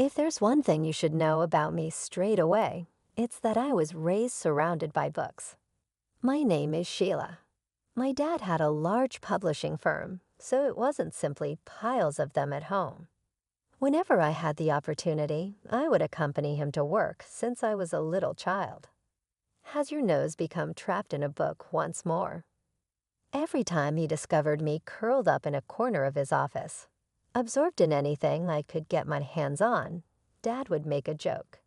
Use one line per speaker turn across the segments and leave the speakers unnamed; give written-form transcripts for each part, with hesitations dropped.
If there's one thing you should know about me straight away, it's that I was raised surrounded by books. My name is Sheila. My dad had a large publishing firm, so it wasn't simply piles of them at home. Whenever I had the opportunity, I would accompany him to work since I was a little child. Has your nose become trapped in a book once more? Every time he discovered me curled up in a corner of his office, absorbed in anything I could get my hands on, Dad would make a joke.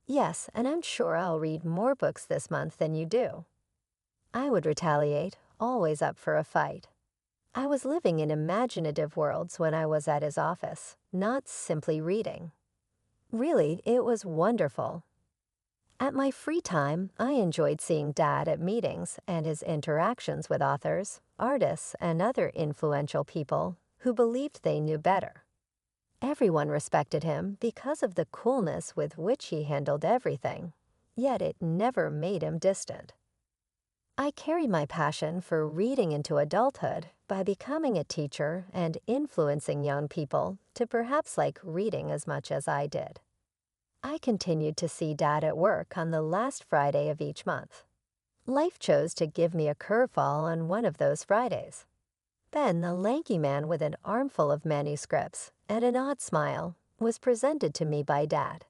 Yes, and I'm sure I'll read more books this month than you do. I would retaliate, always up for a fight. I was living in imaginative worlds when I was at his office, not simply reading. Really, it was wonderful. At my free time, I enjoyed seeing Dad at meetings and his interactions with authors, artists, and other influential people who believed they knew better. Everyone respected him because of the coolness with which he handled everything, yet it never made him distant. I carried my passion for reading into adulthood by becoming a teacher and influencing young people to perhaps like reading as much as I did. I continued to see Dad at work on the last Friday of each month. Life chose to give me a curveball on one of those Fridays. Ben, the lanky man with an armful of manuscripts and an odd smile, was presented to me by Dad.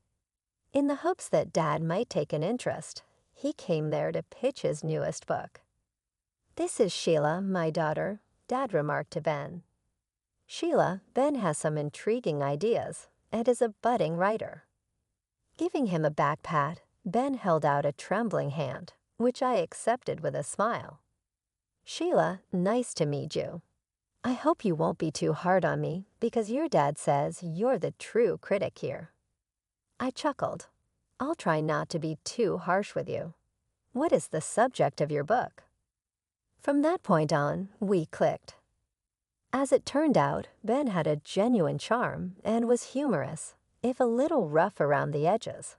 In the hopes that Dad might take an interest, he came there to pitch his newest book. "This is Sheila, my daughter," Dad remarked to Ben. "Sheila, Ben has some intriguing ideas and is a budding writer." Giving him a back pat, Ben held out a trembling hand, which I accepted with a smile. "Sheila, nice to meet you. I hope you won't be too hard on me because your dad says you're the true critic here." I chuckled. "I'll try not to be too harsh with you. What is the subject of your book?" From that point on, we clicked. As it turned out, Ben had a genuine charm and was humorous, if a little rough around the edges.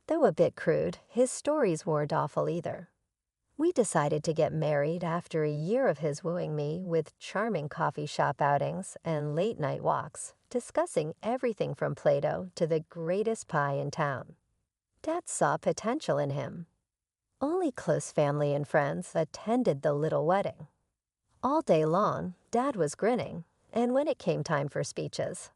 Though a bit crude, his stories weren't awful either. We decided to get married after a year of his wooing me with charming coffee shop outings and late-night walks, discussing everything from Plato to the greatest pie in town. Dad saw potential in him. Only close family and friends attended the little wedding. All day long, Dad was grinning, and when it came time for speeches,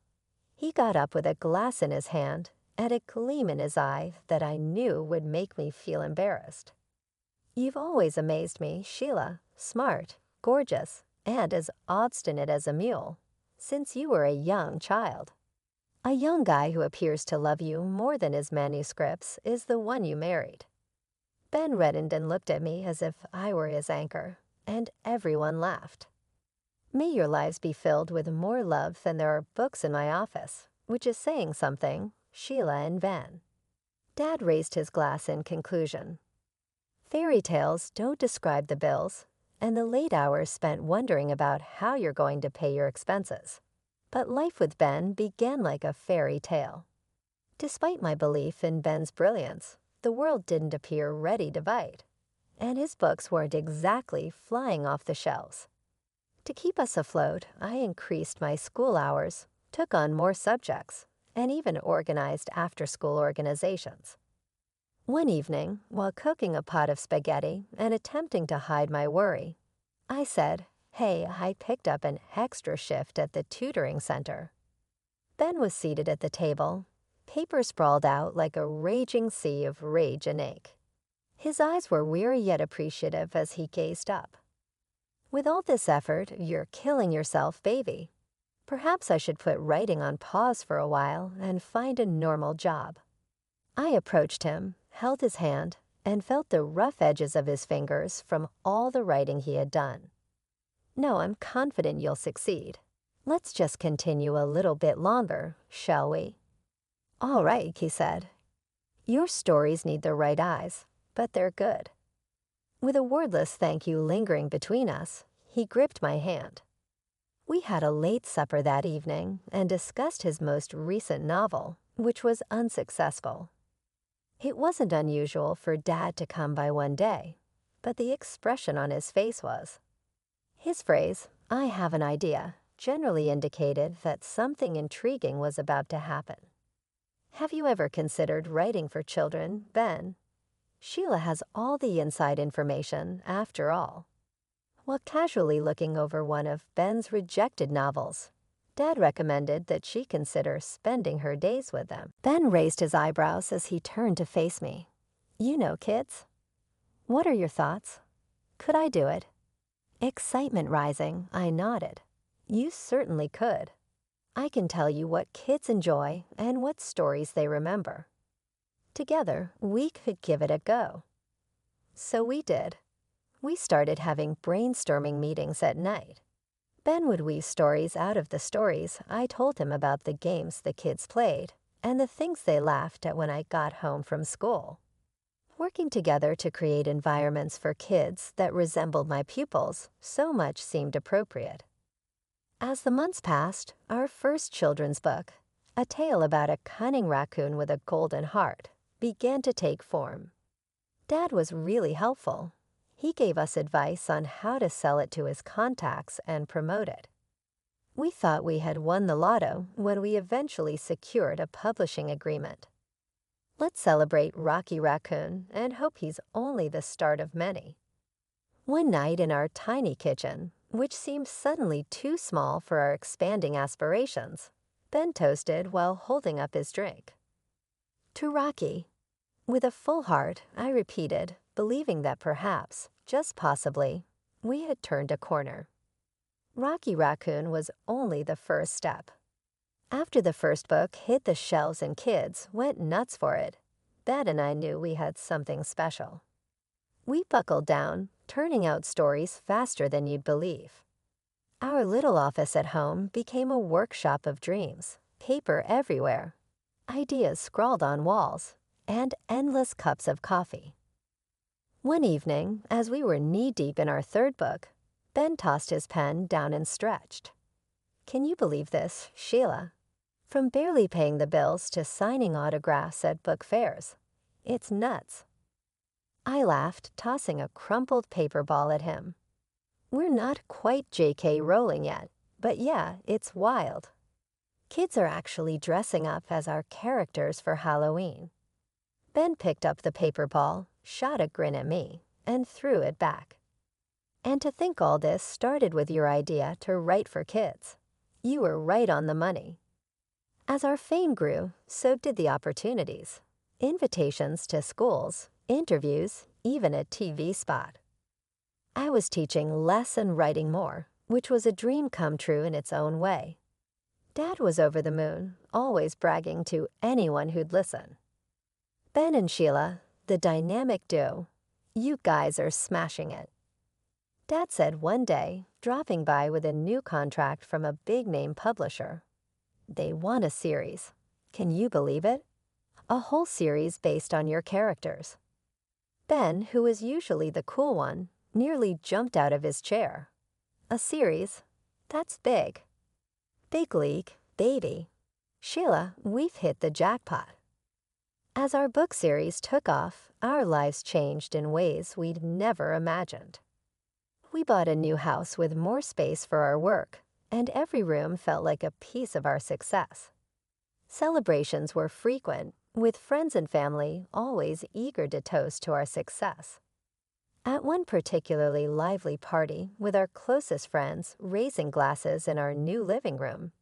he got up with a glass in his hand and a gleam in his eye that I knew would make me feel embarrassed. "You've always amazed me, Sheila, smart, gorgeous, and as obstinate as a mule, since you were a young child. A young guy who appears to love you more than his manuscripts is the one you married." Ben reddened and looked at me as if I were his anchor, and everyone laughed. May your lives be filled with more love than there are books in my office, which is saying something, Sheila and Ben. Dad raised his glass in conclusion. Fairy tales don't describe the bills, and the late hours spent wondering about how you're going to pay your expenses. But life with Ben began like a fairy tale. Despite my belief in Ben's brilliance, the world didn't appear ready to bite, and his books weren't exactly flying off the shelves. To keep us afloat, I increased my school hours, took on more subjects, and even organized after-school organizations. One evening, while cooking a pot of spaghetti and attempting to hide my worry, I said, "Hey, I picked up an extra shift at the tutoring center." Ben was seated at the table, paper sprawled out like a raging sea of rage and ache. His eyes were weary yet appreciative as he gazed up. "With all this effort, you're killing yourself, baby. Perhaps I should put writing on pause for a while and find a normal job." I approached him, held his hand, and felt the rough edges of his fingers from all the writing he had done. "No, I'm confident you'll succeed. Let's just continue a little bit longer, shall we?" "All right," he said. "Your stories need the right eyes, but they're good." With a wordless thank you lingering between us, he gripped my hand. We had a late supper that evening and discussed his most recent novel, which was unsuccessful. It wasn't unusual for Dad to come by one day, but the expression on his face was. His phrase, "I have an idea," generally indicated that something intriguing was about to happen. Have you ever considered writing for children, Ben? Sheila has all the inside information, after all. While casually looking over one of Ben's rejected novels, Dad recommended that she consider spending her days with them. Ben raised his eyebrows as he turned to face me. You know kids. What are your thoughts? Could I do it? Excitement rising, I nodded. You certainly could. I can tell you what kids enjoy and what stories they remember. Together, we could give it a go. So we did. We started having brainstorming meetings at night. Ben would weave stories out of the stories I told him about the games the kids played and the things they laughed at when I got home from school. Working together to create environments for kids that resembled my pupils so much seemed appropriate. As the months passed, our first children's book, a tale about a cunning raccoon with a golden heart, began to take form. Dad was really helpful. He gave us advice on how to sell it to his contacts and promote it. We thought we had won the lotto when we eventually secured a publishing agreement. Let's celebrate Rocky Raccoon and hope he's only the start of many. One night in our tiny kitchen, which seemed suddenly too small for our expanding aspirations, Ben toasted while holding up his drink. To Rocky. With a full heart, I repeated, believing that perhaps, just possibly, we had turned a corner. Rocky Raccoon was only the first step. After the first book hit the shelves and kids went nuts for it, Ben and I knew we had something special. We buckled down, turning out stories faster than you'd believe. Our little office at home became a workshop of dreams, paper everywhere, ideas scrawled on walls, and endless cups of coffee. One evening, as we were knee-deep in our third book, Ben tossed his pen down and stretched. Can you believe this, Sheila? From barely paying the bills to signing autographs at book fairs. It's nuts. I laughed, tossing a crumpled paper ball at him. We're not quite J.K. Rowling yet, but yeah, it's wild. Kids are actually dressing up as our characters for Halloween. Ben picked up the paper ball, shot a grin at me, and threw it back. And to think all this started with your idea to write for kids. You were right on the money. As our fame grew, so did the opportunities. Invitations to schools, interviews, even a TV spot. I was teaching less and writing more, which was a dream come true in its own way. Dad was over the moon, always bragging to anyone who'd listen. Ben and Sheila, the dynamic duo, you guys are smashing it. Dad said one day, dropping by with a new contract from a big-name publisher. They want a series. Can you believe it? A whole series based on your characters. Ben, who is usually the cool one, nearly jumped out of his chair. A series? That's big. Big league, baby. Sheila, we've hit the jackpot. As our book series took off, our lives changed in ways we'd never imagined. We bought a new house with more space for our work, and every room felt like a piece of our success. Celebrations were frequent, with friends and family always eager to toast to our success. At one particularly lively party with our closest friends raising glasses in our new living room,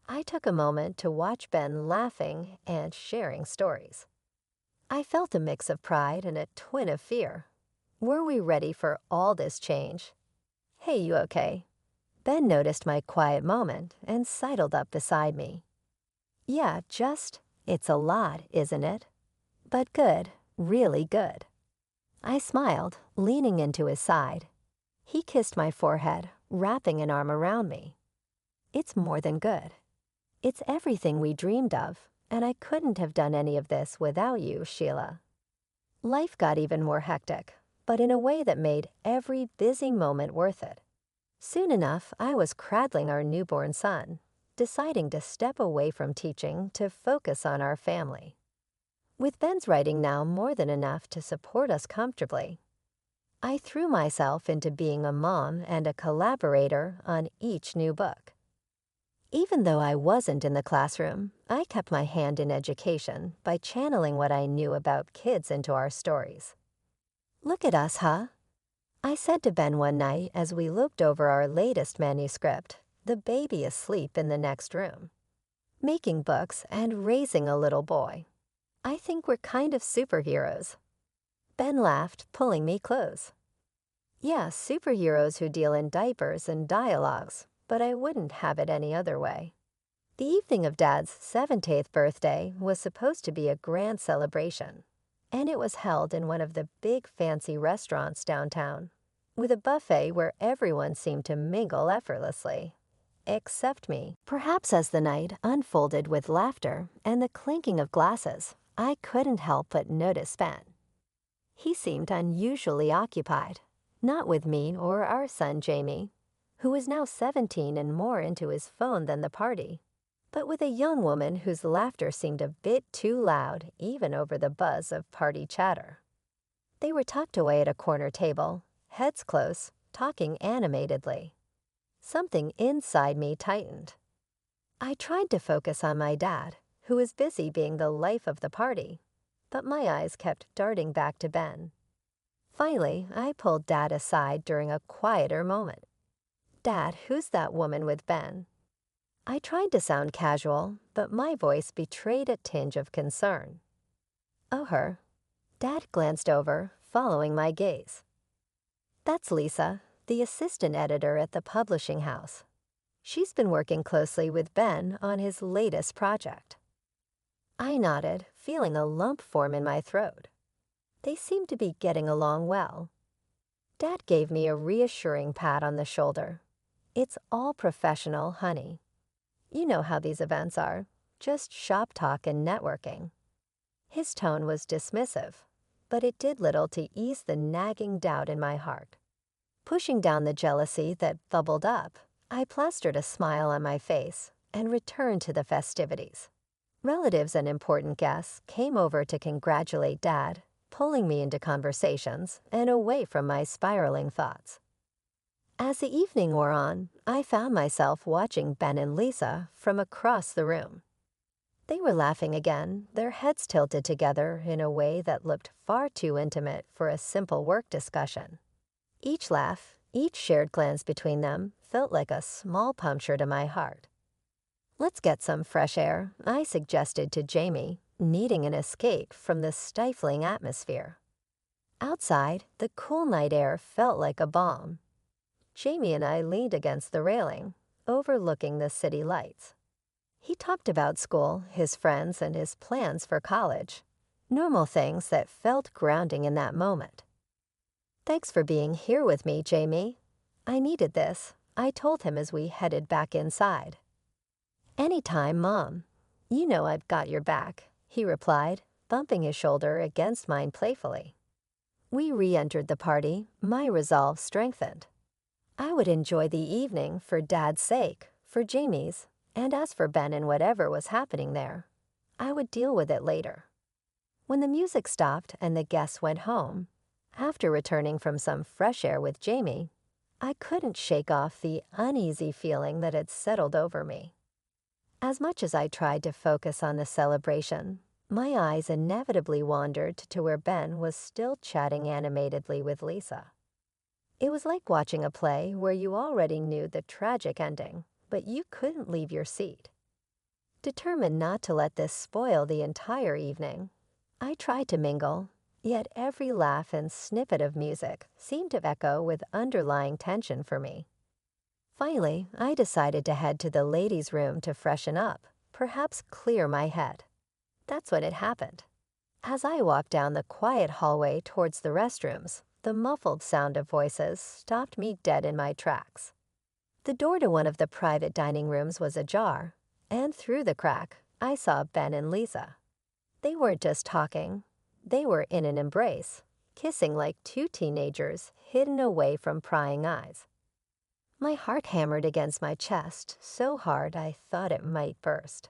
I took a moment to watch Ben laughing and sharing stories. I felt a mix of pride and a twin of fear. Were we ready for all this change? Hey, you okay? Ben noticed my quiet moment and sidled up beside me. Yeah, it's a lot, isn't it? But good, really good. I smiled, leaning into his side. He kissed my forehead, wrapping an arm around me. It's more than good. It's everything we dreamed of, and I couldn't have done any of this without you, Sheila. Life got even more hectic, but in a way that made every busy moment worth it. Soon enough, I was cradling our newborn son, deciding to step away from teaching to focus on our family. With Ben's writing now more than enough to support us comfortably, I threw myself into being a mom and a collaborator on each new book. Even though I wasn't in the classroom, I kept my hand in education by channeling what I knew about kids into our stories. "Look at us, huh?" I said to Ben one night as we looked over our latest manuscript, the baby asleep in the next room. "Making books and raising a little boy. I think we're kind of superheroes." Ben laughed, pulling me close. "Yeah, superheroes who deal in diapers and dialogues, but I wouldn't have it any other way." The evening of Dad's 17th birthday was supposed to be a grand celebration, and it was held in one of the big fancy restaurants downtown, with a buffet where everyone seemed to mingle effortlessly. Except me. Perhaps as the night unfolded with laughter and the clinking of glasses, I couldn't help but notice Ben. He seemed unusually occupied, not with me or our son Jamie, who was now 17 and more into his phone than the party, but with a young woman whose laughter seemed a bit too loud even over the buzz of party chatter. They were tucked away at a corner table, heads close, talking animatedly. Something inside me tightened. I tried to focus on my dad, who was busy being the life of the party, but my eyes kept darting back to Ben. Finally, I pulled Dad aside during a quieter moment. "Dad, who's that woman with Ben?" I tried to sound casual, but my voice betrayed a tinge of concern. "Oh, her." Dad glanced over, following my gaze. "That's Lisa, the assistant editor at the publishing house. She's been working closely with Ben on his latest project." I nodded, feeling a lump form in my throat. They seemed to be getting along well. Dad gave me a reassuring pat on the shoulder. "It's all professional, honey. You know how these events are, just shop talk and networking." His tone was dismissive, but it did little to ease the nagging doubt in my heart. Pushing down the jealousy that bubbled up, I plastered a smile on my face and returned to the festivities. Relatives and important guests came over to congratulate Dad, pulling me into conversations and away from my spiraling thoughts. As the evening wore on, I found myself watching Ben and Lisa from across the room. They were laughing again, their heads tilted together in a way that looked far too intimate for a simple work discussion. Each laugh, each shared glance between them felt like a small puncture to my heart. "Let's get some fresh air," I suggested to Jamie, needing an escape from the stifling atmosphere. Outside, the cool night air felt like a balm. Jamie and I leaned against the railing, overlooking the city lights. He talked about school, his friends, and his plans for college. Normal things that felt grounding in that moment. "Thanks for being here with me, Jamie. I needed this," I told him as we headed back inside. "Anytime, Mom. You know I've got your back," he replied, bumping his shoulder against mine playfully. We re-entered the party, my resolve strengthened. I would enjoy the evening for Dad's sake, for Jamie's, and as for Ben and whatever was happening there, I would deal with it later. When the music stopped and the guests went home, after returning from some fresh air with Jamie, I couldn't shake off the uneasy feeling that had settled over me. As much as I tried to focus on the celebration, my eyes inevitably wandered to where Ben was still chatting animatedly with Lisa. It was like watching a play where you already knew the tragic ending, but you couldn't leave your seat. Determined not to let this spoil the entire evening, I tried to mingle, yet every laugh and snippet of music seemed to echo with underlying tension for me. Finally, I decided to head to the ladies' room to freshen up, perhaps clear my head. That's when it happened. As I walked down the quiet hallway towards the restrooms, the muffled sound of voices stopped me dead in my tracks. The door to one of the private dining rooms was ajar, and through the crack, I saw Ben and Lisa. They weren't just talking. They were in an embrace, kissing like two teenagers hidden away from prying eyes. My heart hammered against my chest so hard I thought it might burst.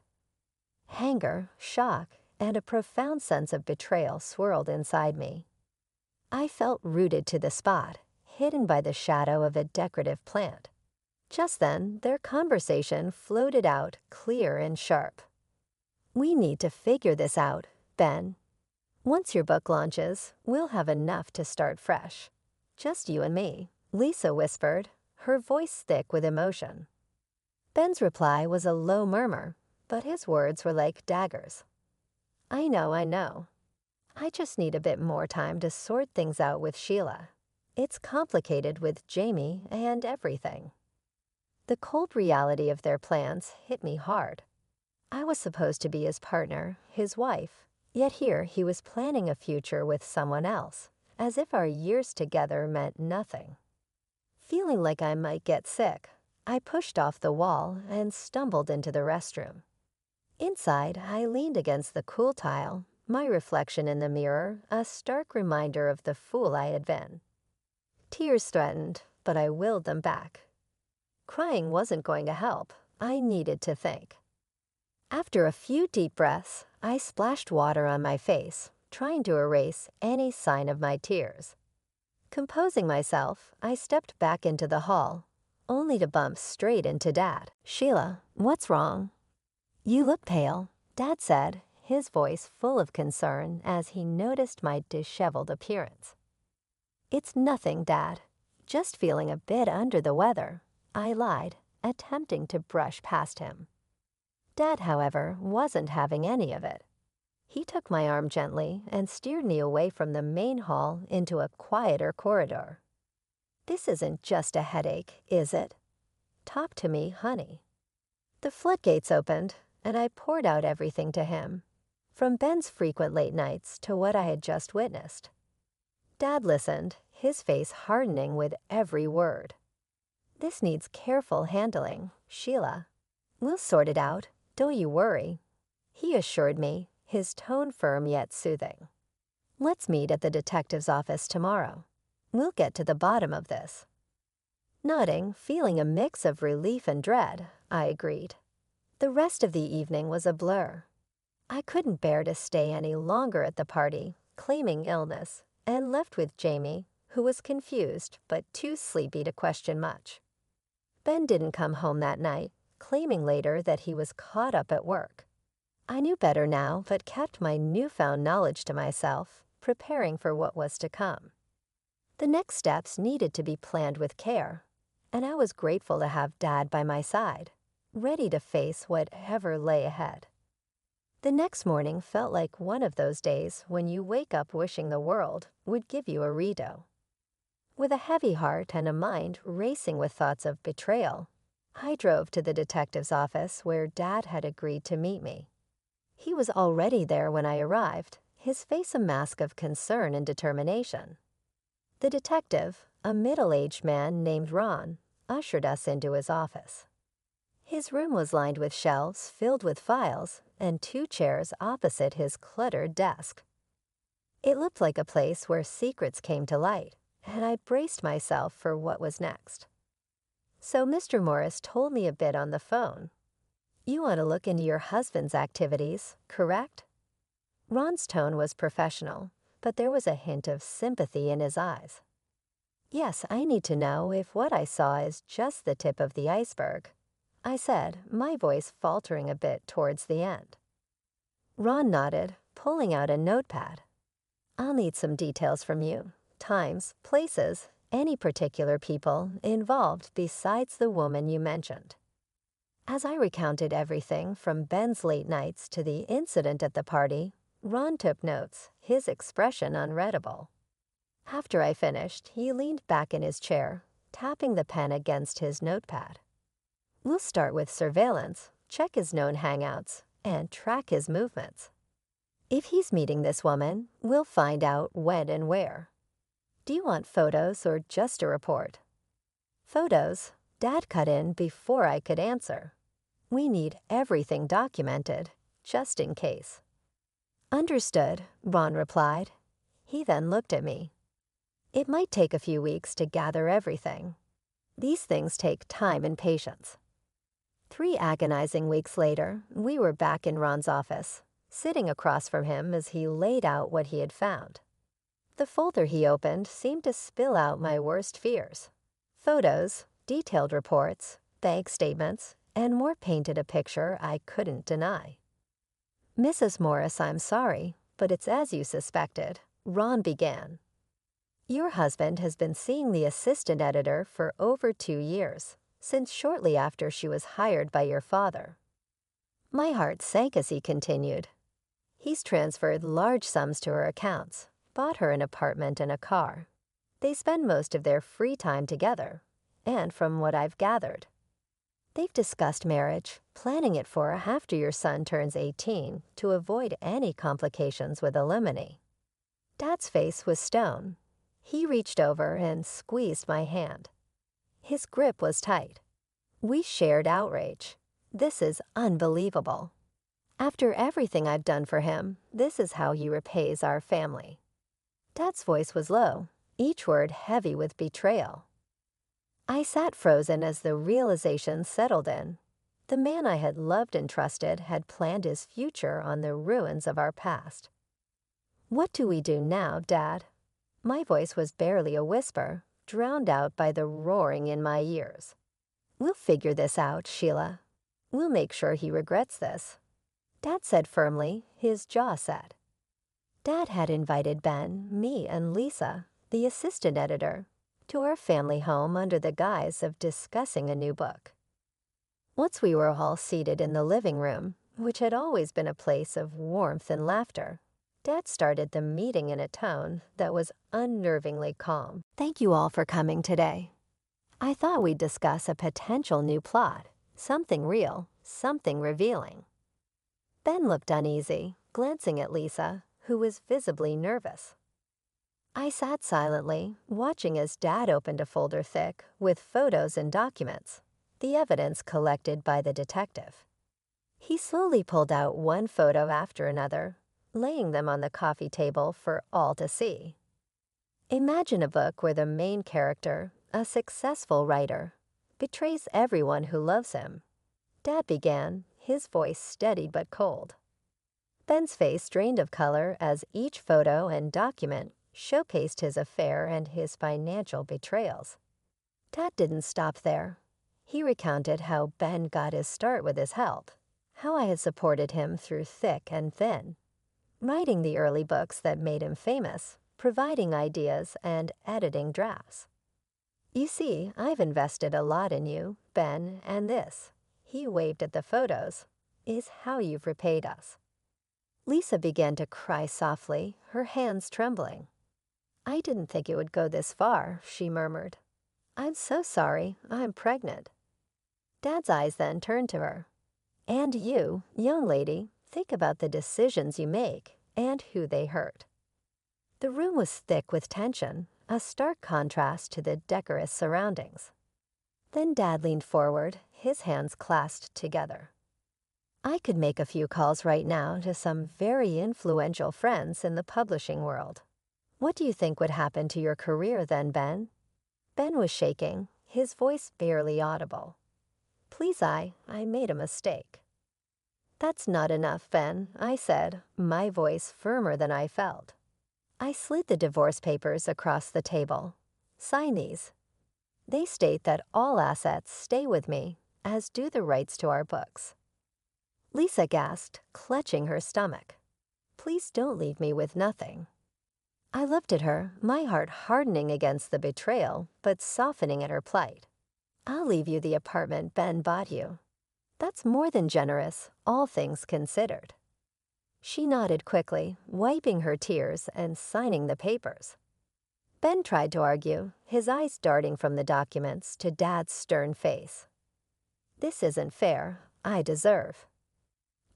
Anger, shock, and a profound sense of betrayal swirled inside me. I felt rooted to the spot, hidden by the shadow of a decorative plant. Just then, their conversation floated out clear and sharp. "We need to figure this out, Ben. Once your book launches, we'll have enough to start fresh. Just you and me," Lisa whispered, her voice thick with emotion. Ben's reply was a low murmur, but his words were like daggers. I know. I just need a bit more time to sort things out with Sheila. It's complicated with Jamie and everything." The cold reality of their plans hit me hard. I was supposed to be his partner, his wife, yet here he was planning a future with someone else, as if our years together meant nothing. Feeling like I might get sick, I pushed off the wall and stumbled into the restroom. Inside, I leaned against the cool tile, my reflection in the mirror a stark reminder of the fool I had been. Tears threatened, but I willed them back. Crying wasn't going to help. I needed to think. After a few deep breaths, I splashed water on my face, trying to erase any sign of my tears. Composing myself, I stepped back into the hall, only to bump straight into Dad. "Sheila, what's wrong?" "You look pale," Dad said, his voice full of concern as he noticed my disheveled appearance. "It's nothing, Dad. Just feeling a bit under the weather," I lied, attempting to brush past him. Dad, however, wasn't having any of it. He took my arm gently and steered me away from the main hall into a quieter corridor. "This isn't just a headache, is it? Talk to me, honey." The floodgates opened, and I poured out everything to him, from Ben's frequent late nights to what I had just witnessed. Dad listened, his face hardening with every word. "This needs careful handling, Sheila. We'll sort it out, don't you worry," he assured me, his tone firm yet soothing. "Let's meet at the detective's office tomorrow. We'll get to the bottom of this." Nodding, feeling a mix of relief and dread, I agreed. The rest of the evening was a blur. I couldn't bear to stay any longer at the party, claiming illness, and left with Jamie, who was confused but too sleepy to question much. Ben didn't come home that night, claiming later that he was caught up at work. I knew better now, but kept my newfound knowledge to myself, preparing for what was to come. The next steps needed to be planned with care, and I was grateful to have Dad by my side, ready to face whatever lay ahead. The next morning felt like one of those days when you wake up wishing the world would give you a redo. With a heavy heart and a mind racing with thoughts of betrayal, I drove to the detective's office where Dad had agreed to meet me. He was already there when I arrived, his face a mask of concern and determination. The detective, a middle-aged man named Ron, ushered us into his office. His room was lined with shelves filled with files and 2 chairs opposite his cluttered desk. It looked like a place where secrets came to light, and I braced myself for what was next. "So Mr. Morris told me a bit on the phone. You want to look into your husband's activities, correct?" Ron's tone was professional, but there was a hint of sympathy in his eyes. "Yes, I need to know if what I saw is just the tip of the iceberg," I said, my voice faltering a bit towards the end. Ron nodded, pulling out a notepad. "I'll need some details from you, times, places, any particular people involved besides the woman you mentioned." As I recounted everything from Ben's late nights to the incident at the party, Ron took notes, his expression unreadable. After I finished, he leaned back in his chair, tapping the pen against his notepad. "We'll start with surveillance, check his known hangouts, and track his movements. If he's meeting this woman, we'll find out when and where. Do you want photos or just a report?" "Photos," Dad cut in before I could answer. "We need everything documented, just in case." "Understood," Ron replied. He then looked at me. "It might take a few weeks to gather everything. These things take time and patience." 3 agonizing weeks later, we were back in Ron's office, sitting across from him as he laid out what he had found. The folder he opened seemed to spill out my worst fears. Photos, detailed reports, bank statements, and more painted a picture I couldn't deny. "Mrs. Morris, I'm sorry, but it's as you suspected," Ron began. "Your husband has been seeing the assistant editor for over 2 years, since shortly after she was hired by your father." My heart sank as he continued. "He's transferred large sums to her accounts, bought her an apartment and a car. They spend most of their free time together, and from what I've gathered, they've discussed marriage, planning it for after your son turns 18 to avoid any complications with alimony." Dad's face was stone. He reached over and squeezed my hand. His grip was tight. We shared outrage. "This is unbelievable. After everything I've done for him, this is how he repays our family." Dad's voice was low, each word heavy with betrayal. I sat frozen as the realization settled in. The man I had loved and trusted had planned his future on the ruins of our past. "What do we do now, Dad?" My voice was barely a whisper, drowned out by the roaring in my ears. "We'll figure this out, Sheila. We'll make sure he regrets this," Dad said firmly, his jaw set. Dad had invited Ben, me, and Lisa, the assistant editor, to our family home under the guise of discussing a new book. Once we were all seated in the living room, which had always been a place of warmth and laughter, Dad started the meeting in a tone that was unnervingly calm. "Thank you all for coming today. I thought we'd discuss a potential new plot, something real, something revealing." Ben looked uneasy, glancing at Lisa, who was visibly nervous. I sat silently, watching as Dad opened a folder thick with photos and documents, the evidence collected by the detective. He slowly pulled out one photo after another, laying them on the coffee table for all to see. Imagine a book where the main character, a successful writer, betrays everyone who loves him. Dad began, his voice steady but cold. Ben's face drained of color as each photo and document showcased his affair and his financial betrayals. Dad didn't stop there. He recounted how Ben got his start with his help, how I had supported him through thick and thin, writing the early books that made him famous, providing ideas and editing drafts. "You see, I've invested a lot in you, Ben, and this," he waved at the photos, "is how you've repaid us." Lisa began to cry softly, her hands trembling. "I didn't think it would go this far," she murmured. "I'm so sorry, I'm pregnant." Dad's eyes then turned to her. "And you, young lady, think about the decisions you make and who they hurt." The room was thick with tension, a stark contrast to the decorous surroundings. Then Dad leaned forward, his hands clasped together. "I could make a few calls right now to some very influential friends in the publishing world. What do you think would happen to your career then, Ben?" Ben was shaking, his voice barely audible. "Please, I made a mistake." "That's not enough, Ben," I said, my voice firmer than I felt. I slid the divorce papers across the table. "Sign these. They state that all assets stay with me, as do the rights to our books." Lisa gasped, clutching her stomach. "Please don't leave me with nothing." I looked at her, my heart hardening against the betrayal, but softening at her plight. "I'll leave you the apartment Ben bought you. That's more than generous, all things considered." She nodded quickly, wiping her tears and signing the papers. Ben tried to argue, his eyes darting from the documents to Dad's stern face. "This isn't fair. I deserve."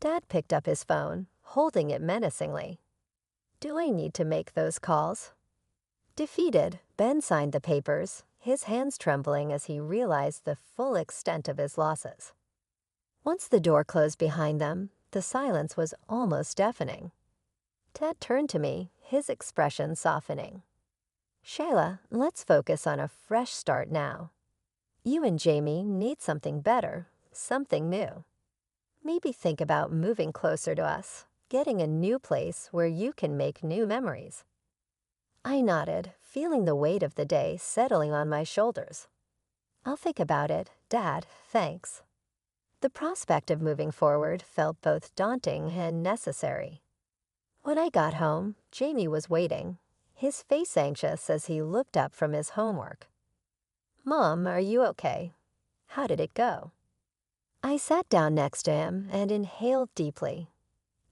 Dad picked up his phone, holding it menacingly. "Do I need to make those calls?" Defeated, Ben signed the papers, his hands trembling as he realized the full extent of his losses. Once the door closed behind them, the silence was almost deafening. Ted turned to me, his expression softening. "Shayla, let's focus on a fresh start now. You and Jamie need something better, something new. Maybe think about moving closer to us, getting a new place where you can make new memories." I nodded, feeling the weight of the day settling on my shoulders. I'll think about it, Dad, thanks. The prospect of moving forward felt both daunting and necessary. When I got home, Jamie was waiting, his face anxious as he looked up from his homework. Mom, are you okay? How did it go? I sat down next to him and inhaled deeply.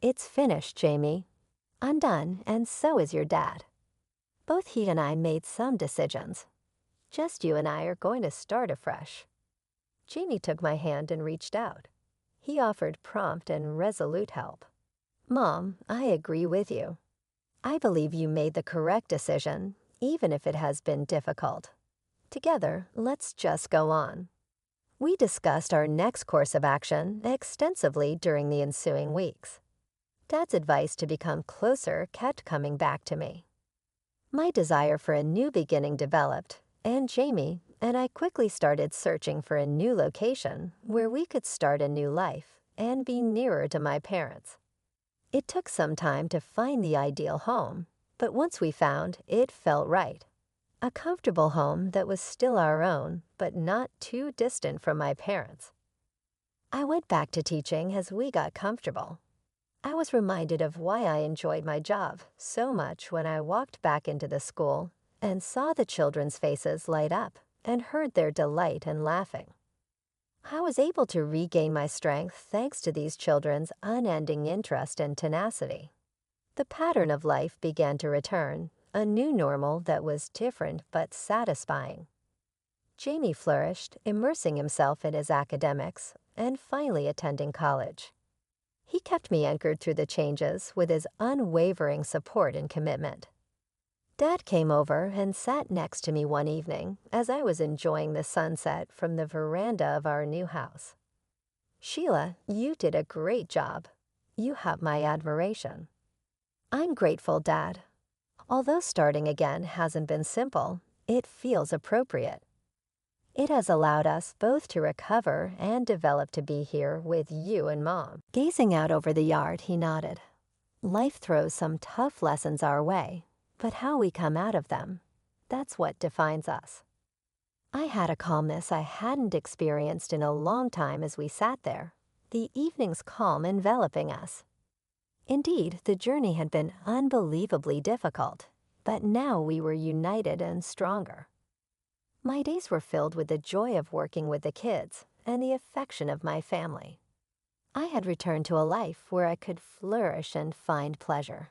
It's finished, Jamie. I'm done, and so is your dad. Both he and I made some decisions. Just you and I are going to start afresh. Jamie took my hand and reached out. He offered prompt and resolute help. Mom, I agree with you. I believe you made the correct decision, even if it has been difficult. Together, let's just go on. We discussed our next course of action extensively during the ensuing weeks. Dad's advice to become closer kept coming back to me. My desire for a new beginning developed, and Jamie and I quickly started searching for a new location where we could start a new life and be nearer to my parents. It took some time to find the ideal home, but once we found, it felt right. A comfortable home that was still our own, but not too distant from my parents. I went back to teaching as we got comfortable. I was reminded of why I enjoyed my job so much when I walked back into the school and saw the children's faces light up and heard their delight and laughing. I was able to regain my strength thanks to these children's unending interest and tenacity. The pattern of life began to return, a new normal that was different but satisfying. Jamie flourished, immersing himself in his academics and finally attending college. He kept me anchored through the changes with his unwavering support and commitment. Dad came over and sat next to me one evening as I was enjoying the sunset from the veranda of our new house. Sheila, you did a great job. You have my admiration. I'm grateful, Dad. Although starting again hasn't been simple, it feels appropriate. It has allowed us both to recover and develop to be here with you and Mom. Gazing out over the yard, he nodded. Life throws some tough lessons our way, but how we come out of them, that's what defines us. I had a calmness I hadn't experienced in a long time as we sat there, the evening's calm enveloping us. Indeed, the journey had been unbelievably difficult, but now we were united and stronger. My days were filled with the joy of working with the kids and the affection of my family. I had returned to a life where I could flourish and find pleasure.